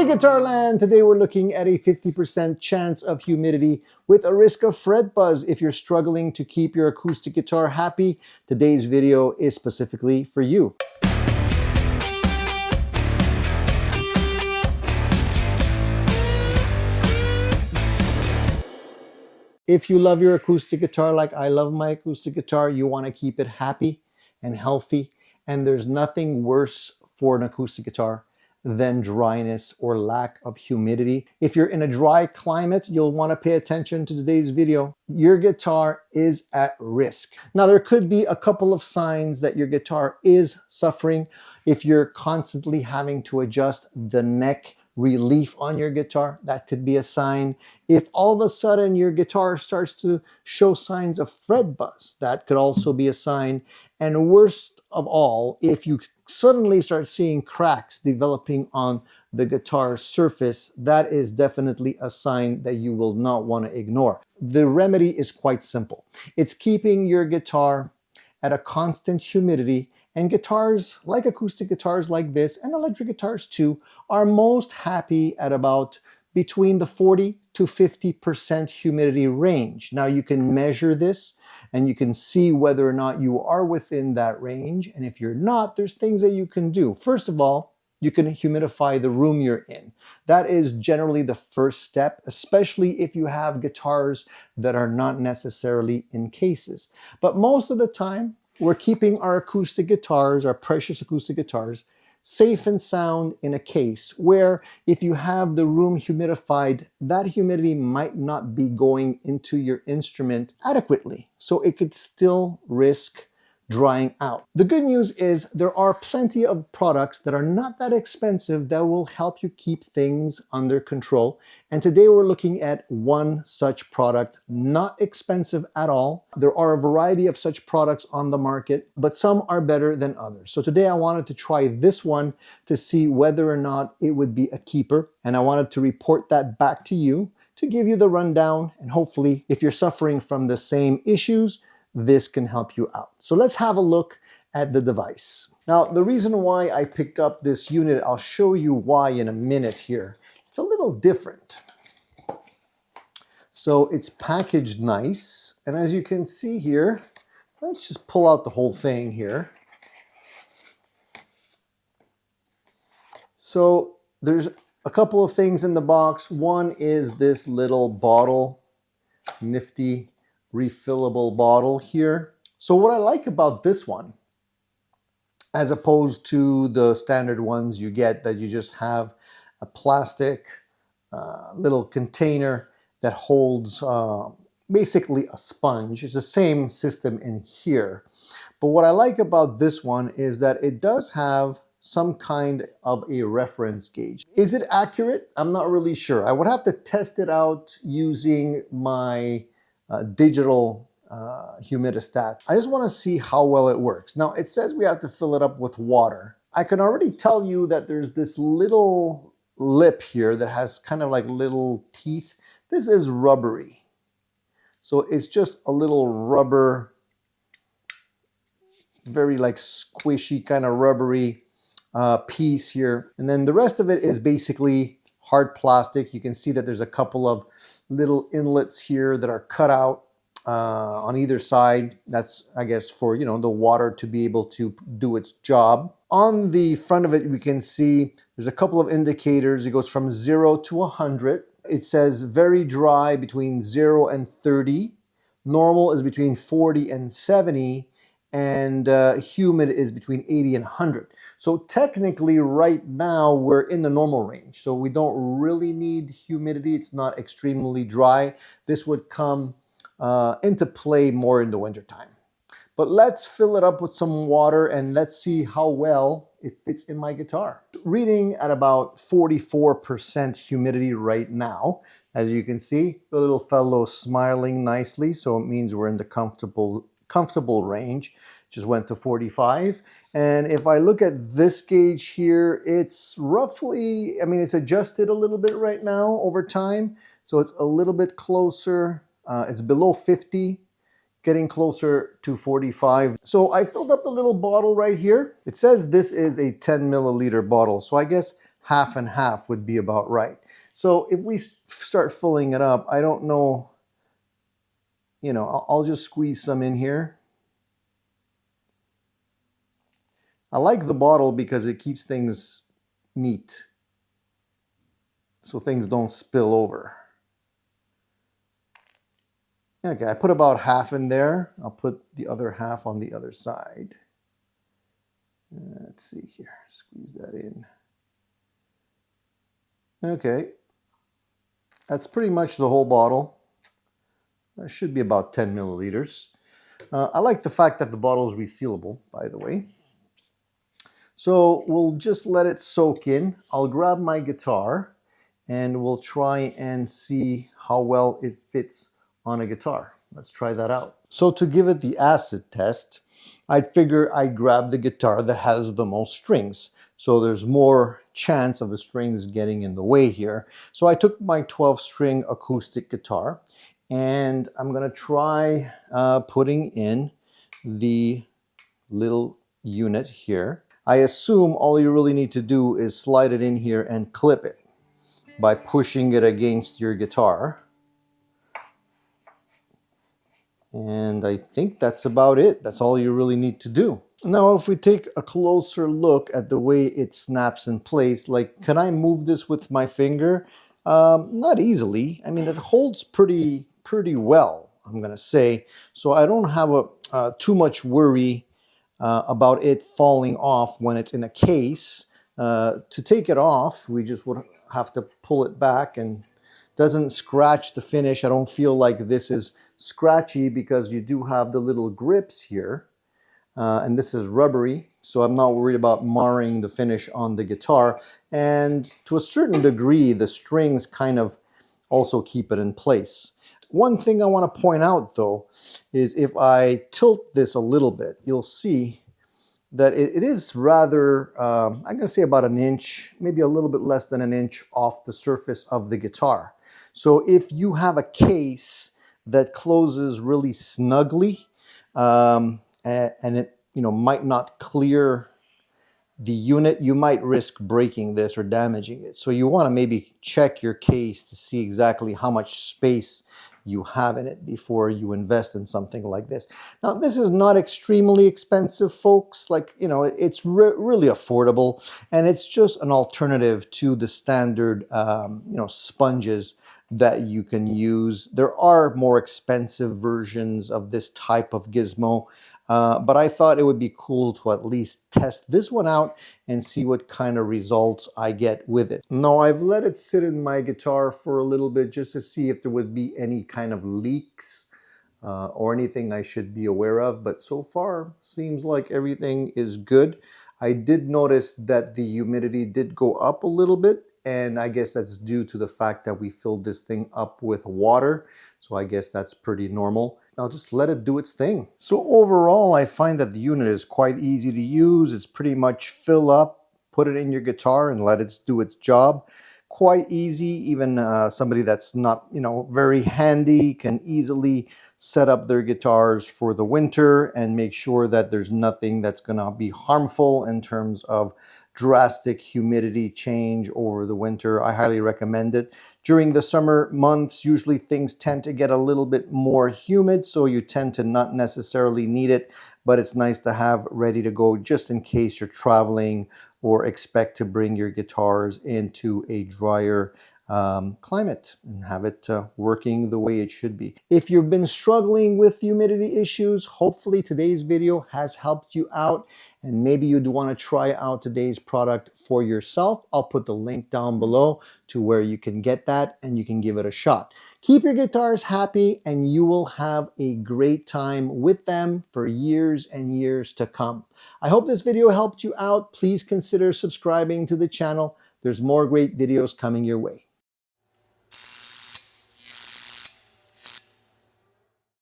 Hey Guitarland! Today we're looking at a 50% chance of humidity with a risk of fret buzz. If you're struggling to keep your acoustic guitar happy, today's video is specifically for you. If you love your acoustic guitar like I love my acoustic guitar, you want to keep it happy and healthy, and there's nothing worse for an acoustic guitar than dryness or lack of humidity. If you're in a dry climate, you'll want to pay attention to today's video. Your guitar is at risk. Now, there could be a couple of signs that your guitar is suffering. If you're constantly having to adjust the neck relief on your guitar, that could be a sign. If all of a sudden your guitar starts to show signs of fret buzz, that could also be a sign. And worst of all, if you suddenly start seeing cracks developing on the guitar surface, that is definitely a sign that you will not want to ignore. The remedy is quite simple. It's keeping your guitar at a constant humidity, and guitars, like acoustic guitars like this, and electric guitars too, are most happy at about between the 40 to 50% humidity range. Now you can measure this and you can see whether or not you are within that range. And if you're not, there's things that you can do. First of all, you can humidify the room you're in. That is generally the first step, especially if you have guitars that are not necessarily in cases. But most of the time, we're keeping our acoustic guitars, our precious acoustic guitars, safe and sound in a case where if you have the room humidified, that humidity might not be going into your instrument adequately. So it could still risk drying out. The good news is there are plenty of products that are not that expensive that will help you keep things under control. And today we're looking at one such product, not expensive at all. There are a variety of such products on the market, but some are better than others. So today I wanted to try this one to see whether or not it would be a keeper. And I wanted to report that back to you to give you the rundown. And hopefully, if you're suffering from the same issues, this can help you out. So let's have a look at the device. Now, the reason why I picked up this unit, I'll show you why in a minute here. It's a little different. So it's packaged nice. And as you can see here, let's just pull out the whole thing here. So there's a couple of things in the box. One is this little bottle, nifty refillable bottle here. So what I like about this one, as opposed to the standard ones you get that you just have a plastic little container that holds basically a sponge. It's the same system in here. But what I like about this one is that it does have some kind of a reference gauge. Is it accurate? I'm not really sure. I would have to test it out using my digital humidistat. I just want to see how well it works. Now it says we have to fill it up with water. I can already tell you that there's this little lip here that has kind of like little teeth. This is rubbery. So it's just a little rubber, very like squishy kind of rubbery piece here. And then the rest of it is basically hard plastic. You can see that there's a couple of little inlets here that are cut out on either side. That's, I guess, for, you know, the water to be able to do its job. On the front of it, we can see there's a couple of indicators. It goes from 0 to 100. It says very dry between 0 and 30. Normal is between 40 and 70. And humid is between 80 and 100. So technically right now we're in the normal range. So we don't really need humidity. It's not extremely dry. This would come into play more in the wintertime. But let's fill it up with some water and let's see how well it fits in my guitar. Reading at about 44% humidity right now. As you can see, the little fellow smiling nicely. So it means we're in the comfortable range. Just went to 45. And if I look at this gauge here, it's roughly, I mean, it's adjusted a little bit right now over time. So it's a little bit closer. It's below 50, getting closer to 45. So I filled up the little bottle right here. It says this is a 10 milliliter bottle. So I guess half and half would be about right. So if we start filling it up, I don't know, you know, I'll just squeeze some in here. I like the bottle because it keeps things neat, so things don't spill over. Okay, I put about half in there. I'll put the other half on the other side. Let's see here, squeeze that in. Okay, that's pretty much the whole bottle. That should be about 10 milliliters. I like the fact that the bottle is resealable, by the way. So we'll just let it soak in. I'll grab my guitar and we'll try and see how well it fits on a guitar. Let's try that out. So to give it the acid test, I'd figure I'd grab the guitar that has the most strings. So there's more chance of the strings getting in the way here. So I took my 12-string acoustic guitar and I'm gonna try putting in the little unit here. I assume all you really need to do is slide it in here and clip it by pushing it against your guitar. And I think that's about it. That's all you really need to do. Now, if we take a closer look at the way it snaps in place, like, can I move this with my finger? Not easily. I mean, it holds pretty well, I'm gonna say. So I don't have too much worry about it falling off when it's in a case. To take it off, we just would have to pull it back, and doesn't scratch the finish. I don't feel like this is scratchy because you do have the little grips here, and this is rubbery, so I'm not worried about marring the finish on the guitar. And to a certain degree, the strings kind of also keep it in place. One thing I want to point out though is if I tilt this a little bit, you'll see that it is rather, I'm going to say about an inch, maybe a little bit less than an inch off the surface of the guitar. So if you have a case that closes really snugly, and it, you know, might not clear the unit, you might risk breaking this or damaging it. So you want to maybe check your case to see exactly how much space you have in it before you invest in something like this. Now, this is not extremely expensive, folks. Like, you know, it's really affordable, and it's just an alternative to the standard, you know, sponges that you can use. There are more expensive versions of this type of gizmo, but I thought it would be cool to at least test this one out and see what kind of results I get with it. Now, I've let it sit in my guitar for a little bit just to see if there would be any kind of leaks or anything I should be aware of, but so far seems like everything is good. I did notice that the humidity did go up a little bit, and I guess that's due to the fact that we filled this thing up with water. So I guess that's pretty normal. I'll just let it do its thing. So overall, I find that the unit is quite easy to use. It's pretty much fill up, put it in your guitar and let it do its job. Quite easy. Even somebody that's not, you know, very handy can easily set up their guitars for the winter and make sure that there's nothing that's going to be harmful in terms of drastic humidity change over the winter. I highly recommend it. During the summer months, usually things tend to get a little bit more humid, so you tend to not necessarily need it, but it's nice to have ready to go just in case you're traveling or expect to bring your guitars into a drier climate and have it working the way it should be. If you've been struggling with humidity issues, hopefully today's video has helped you out, and maybe you'd want to try out today's product for yourself. I'll put the link down below to where you can get that and you can give it a shot. Keep your guitars happy and you will have a great time with them for years and years to come. I hope this video helped you out. Please consider subscribing to the channel. There's more great videos coming your way.